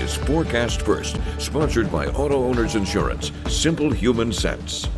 is Forecast First, sponsored by Auto Owners Insurance. Simple human sense.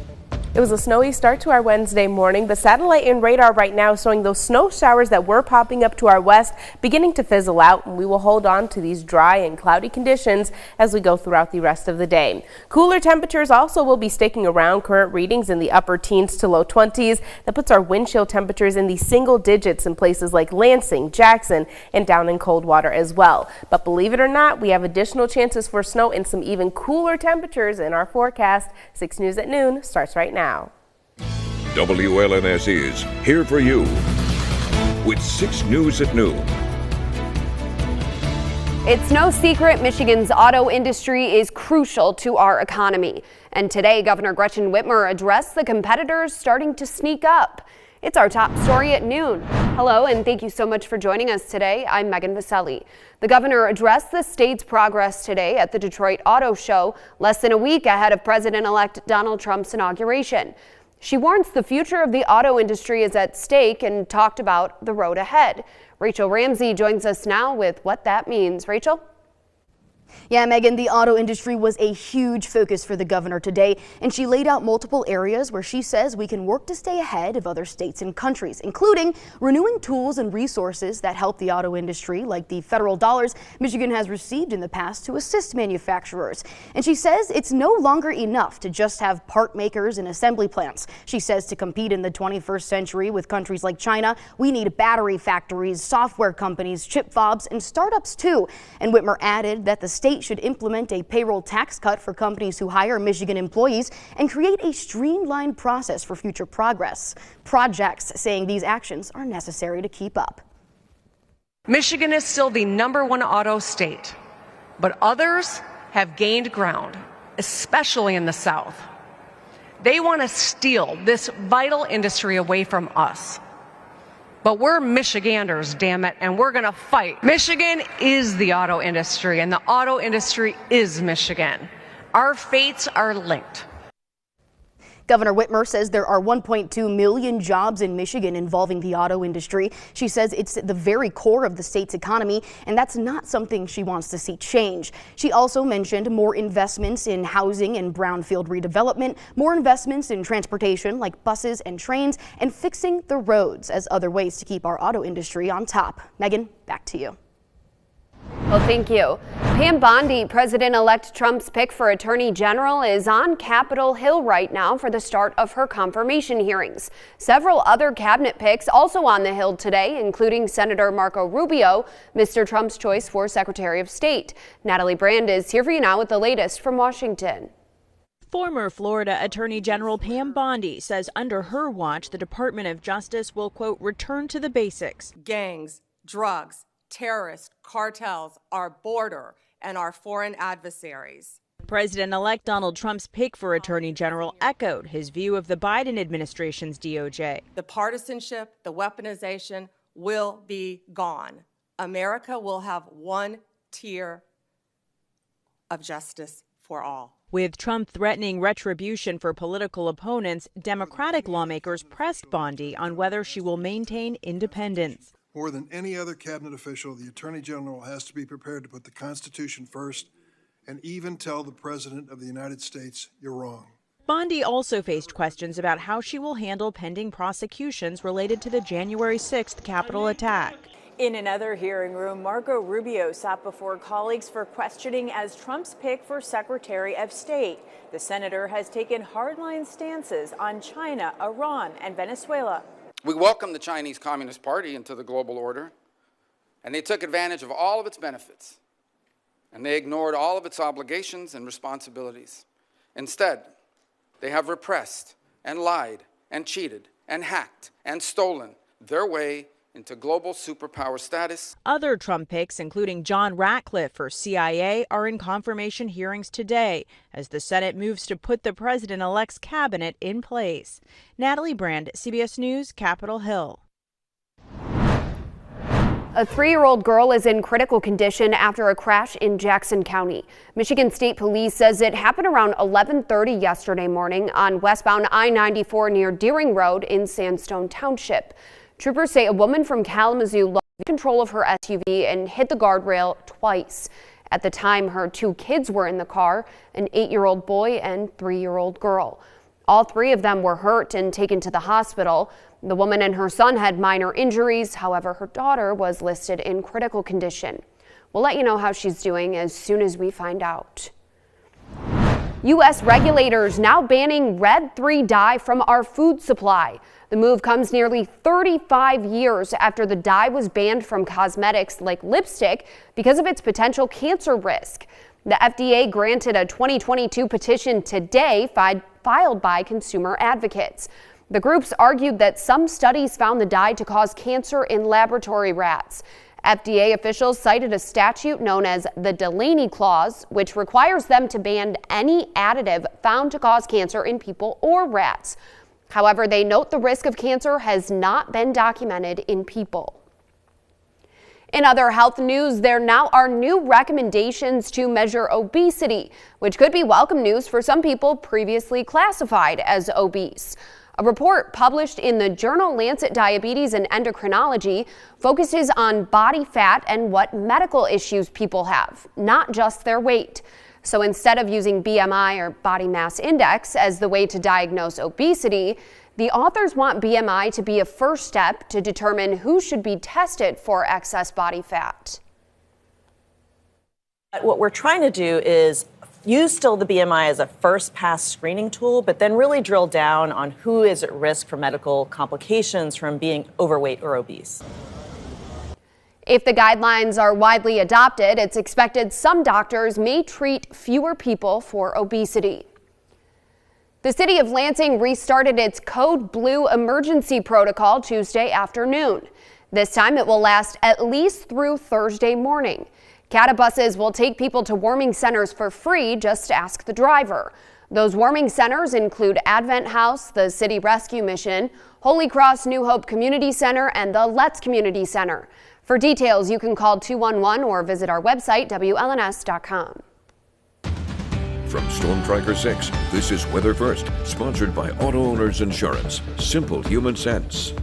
It was a snowy start to our Wednesday morning, but satellite and radar right now showing those snow showers that were popping up to our west beginning to fizzle out, and we will hold on to these dry and cloudy conditions as we go throughout the rest of the day. Cooler temperatures also will be sticking around, current readings in the upper teens to low 20s. That puts our wind chill temperatures in the single digits in places like Lansing, Jackson, and down in Coldwater as well. But believe it or not, we have additional chances for snow and some even cooler temperatures in our forecast. 6 News at Noon starts right now. WLNS is here for you with 6 News at Noon. It's no secret Michigan's auto industry is crucial to our economy. And today, Governor Gretchen Whitmer addressed the competitors starting to sneak up. It's our top story at noon. Hello, and thank you so much for joining us today. I'm Megan Vaselli. The governor addressed the state's progress today at the Detroit Auto Show, less than a week ahead of President-elect Donald Trump's inauguration. She warns the future of the auto industry is at stake and talked about the road ahead. Rachel Ramsey joins us now with what that means. Rachel? Yeah, Megan, the auto industry was a huge focus for the governor today, and she laid out multiple areas where she says we can work to stay ahead of other states and countries, including renewing tools and resources that help the auto industry, like the federal dollars Michigan has received in the past to assist manufacturers. And she says it's no longer enough to just have part makers and assembly plants. She says to compete in the 21st century with countries like China, we need battery factories, software companies, chip fobs, and startups too. And Whitmer added that the state should implement a payroll tax cut for companies who hire Michigan employees and create a streamlined process for future projects, saying these actions are necessary to keep up. Michigan is still the #1 auto state, but others have gained ground, especially in the South. They want to steal this vital industry away from us. But we're Michiganders, damn it, and we're going to fight. Michigan is the auto industry, and the auto industry is Michigan. Our fates are linked. Governor Whitmer says there are 1.2 million jobs in Michigan involving the auto industry. She says it's the very core of the state's economy, and that's not something she wants to see change. She also mentioned more investments in housing and brownfield redevelopment, more investments in transportation like buses and trains, and fixing the roads as other ways to keep our auto industry on top. Megan, back to you. Well, thank you. Pam Bondi, President-elect Trump's pick for Attorney General, is on Capitol Hill right now for the start of her confirmation hearings. Several other cabinet picks also on the Hill today, including Senator Marco Rubio, Mr. Trump's choice for Secretary of State. Natalie Brand is here for you now with the latest from Washington. Former Florida Attorney General Pam Bondi says under her watch, the Department of Justice will, quote, return to the basics. Gangs, drugs, terrorists, cartels, our border, and our foreign adversaries. President-elect Donald Trump's pick for Attorney General echoed his view of the Biden administration's DOJ. The partisanship, the weaponization will be gone. America will have one tier of justice for all. With Trump threatening retribution for political opponents, Democratic lawmakers pressed Bondi on whether she will maintain independence. More than any other cabinet official, the Attorney General has to be prepared to put the Constitution first and even tell the President of the United States you're wrong. Bondi also faced questions about how she will handle pending prosecutions related to the January 6th Capitol attack. In another hearing room, Marco Rubio sat before colleagues for questioning as Trump's pick for Secretary of State. The senator has taken hardline stances on China, Iran, and Venezuela. We welcomed the Chinese Communist Party into the global order, and they took advantage of all of its benefits, and they ignored all of its obligations and responsibilities. Instead, they have repressed and lied and cheated and hacked and stolen their way into global superpower status. Other Trump picks, including John Ratcliffe for CIA, are in confirmation hearings today as the Senate moves to put the president-elect's cabinet in place. Natalie Brand, CBS News, Capitol Hill. A 3-year-old girl is in critical condition after a crash in Jackson County. Michigan State Police says it happened around 11:30 yesterday morning on westbound I-94 near Deering Road in Sandstone Township. Troopers say a woman from Kalamazoo lost control of her SUV and hit the guardrail twice. At the time, her 2 kids were in the car, an 8-year-old boy and 3-year-old girl. All 3 of them were hurt and taken to the hospital. The woman and her son had minor injuries. However, her daughter was listed in critical condition. We'll let you know how she's doing as soon as we find out. U.S. regulators now banning Red 3 dye from our food supply. The move comes nearly 35 years after the dye was banned from cosmetics like lipstick because of its potential cancer risk. The FDA granted a 2022 petition today filed by consumer advocates. The groups argued that some studies found the dye to cause cancer in laboratory rats. FDA officials cited a statute known as the Delaney Clause, which requires them to ban any additive found to cause cancer in people or rats. However, they note the risk of cancer has not been documented in people. In other health news, there now are new recommendations to measure obesity, which could be welcome news for some people previously classified as obese. A report published in the journal Lancet Diabetes and Endocrinology focuses on body fat and what medical issues people have, not just their weight. So instead of using BMI or body mass index as the way to diagnose obesity, the authors want BMI to be a first step to determine who should be tested for excess body fat. What we're trying to do is use still the BMI as a first pass screening tool, but then really drill down on who is at risk for medical complications from being overweight or obese. If the guidelines are widely adopted, it's expected some doctors may treat fewer people for obesity. The city of Lansing restarted its Code Blue emergency protocol Tuesday afternoon. This time it will last at least through Thursday morning. CATA buses will take people to warming centers for free, just ask the driver. Those warming centers include Advent House, the City Rescue Mission, Holy Cross New Hope Community Center, and the Let's Community Center. For details, you can call 211 or visit our website, WLNS.com. From Storm Tracker 6, this is Weather First, sponsored by Auto Owners Insurance. Simple human sense.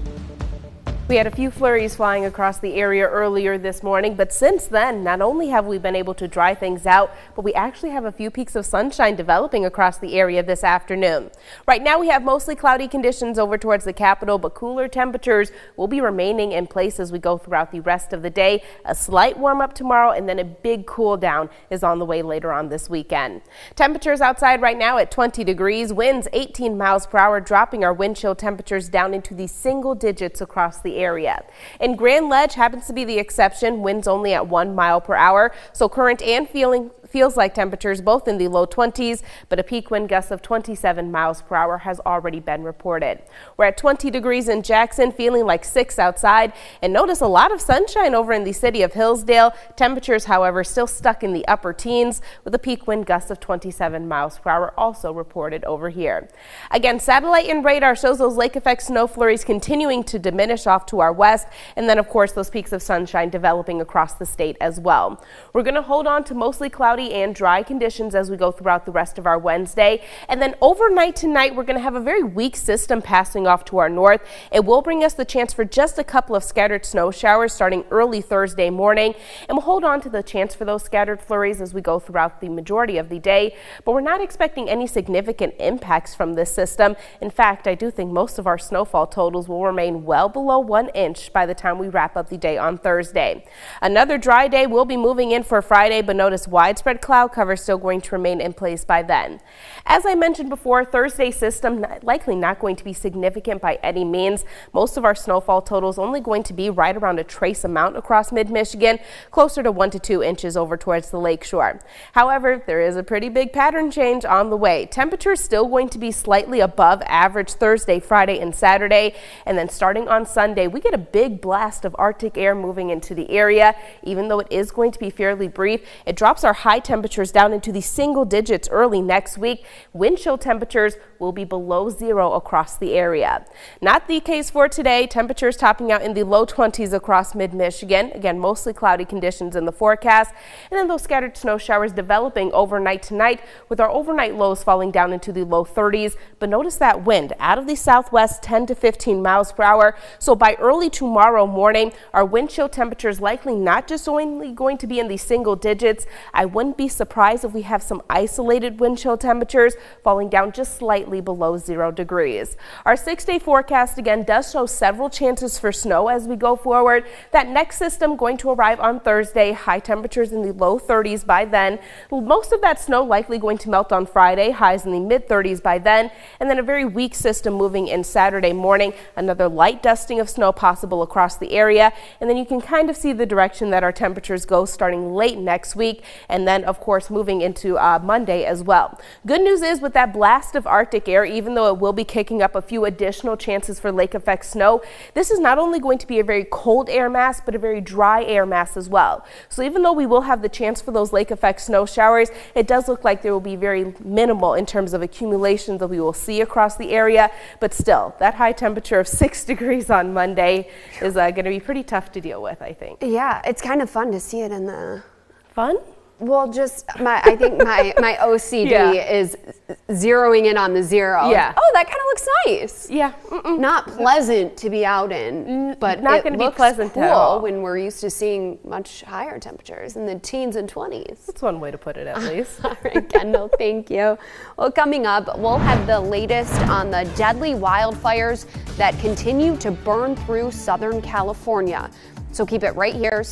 We had a few flurries flying across the area earlier this morning, but since then, not only have we been able to dry things out, but we actually have a few peaks of sunshine developing across the area this afternoon. Right now, we have mostly cloudy conditions over towards the capital, but cooler temperatures will be remaining in place as we go throughout the rest of the day. A slight warm up tomorrow, and then a big cool down is on the way later on this weekend. Temperatures outside right now at 20 degrees, winds 18 miles per hour, dropping our wind chill temperatures down into the single digits across the area. And Grand Ledge happens to be the exception, winds only at 1 mile per hour, so current and feels like temperatures both in the low 20s, but a peak wind gust of 27 miles per hour has already been reported. We're at 20 degrees in Jackson, feeling like 6 outside, and notice a lot of sunshine over in the city of Hillsdale. Temperatures, however, still stuck in the upper teens with a peak wind gust of 27 miles per hour also reported over here. Again, satellite and radar shows those lake effect snow flurries continuing to diminish off to our west, and then of course those peaks of sunshine developing across the state as well. We're going to hold on to mostly cloudy and dry conditions as we go throughout the rest of our Wednesday. And then overnight tonight, we're going to have a very weak system passing off to our north. It will bring us the chance for just a couple of scattered snow showers starting early Thursday morning. And we'll hold on to the chance for those scattered flurries as we go throughout the majority of the day. But we're not expecting any significant impacts from this system. In fact, I do think most of our snowfall totals will remain well below 1 inch by the time we wrap up the day on Thursday. Another dry day will be moving in for Friday, but notice widespread cloud cover still going to remain in place by then. As I mentioned before, Thursday's system likely not going to be significant by any means. Most of our snowfall totals only going to be right around a trace amount across mid-Michigan, closer to 1 to 2 inches over towards the lakeshore. However, there is a pretty big pattern change on the way. Temperatures still going to be slightly above average Thursday, Friday, and Saturday, and then starting on Sunday, we get a big blast of Arctic air moving into the area. Even though it is going to be fairly brief, it drops our high high temperatures down into the single digits early next week. Wind chill temperatures will be below 0 across the area. Not the case for today. Temperatures topping out in the low 20s across mid-Michigan. Again, mostly cloudy conditions in the forecast. And then those scattered snow showers developing overnight tonight, with our overnight lows falling down into the low 30s. But notice that wind out of the southwest, 10 to 15 miles per hour. So by early tomorrow morning, our wind chill temperatures likely not just only going to be in the single digits. I wouldn't be surprised if we have some isolated wind chill temperatures falling down just slightly below 0 degrees. Our 6-day forecast again does show several chances for snow as we go forward. That next system going to arrive on Thursday. High temperatures in the low 30s by then. Most of that snow likely going to melt on Friday. Highs in the mid 30s by then. And then a very weak system moving in Saturday morning. Another light dusting of snow possible across the area. And then you can kind of see the direction that our temperatures go starting late next week. And then of course moving into Monday as well. Good news is with that blast of Arctic air, even though it will be kicking up a few additional chances for lake effect snow, this is not only going to be a very cold air mass, but a very dry air mass as well. So even though we will have the chance for those lake effect snow showers, it does look like there will be very minimal in terms of accumulation that we will see across the area. But still, that high temperature of 6 degrees on Monday is going to be pretty tough to deal with, I think. Yeah, it's kind of fun to see it in the... Fun? Well, just I think my OCD is zeroing in on the 0. Yeah. Oh, that kind of looks nice. Yeah. Not pleasant to be out in, but not going to be pleasant cool at all when we're used to seeing much higher temperatures in the teens and 20s. That's one way to put it, at least. All right, Kendall, thank you. Well, coming up, we'll have the latest on the deadly wildfires that continue to burn through Southern California. So keep it right here.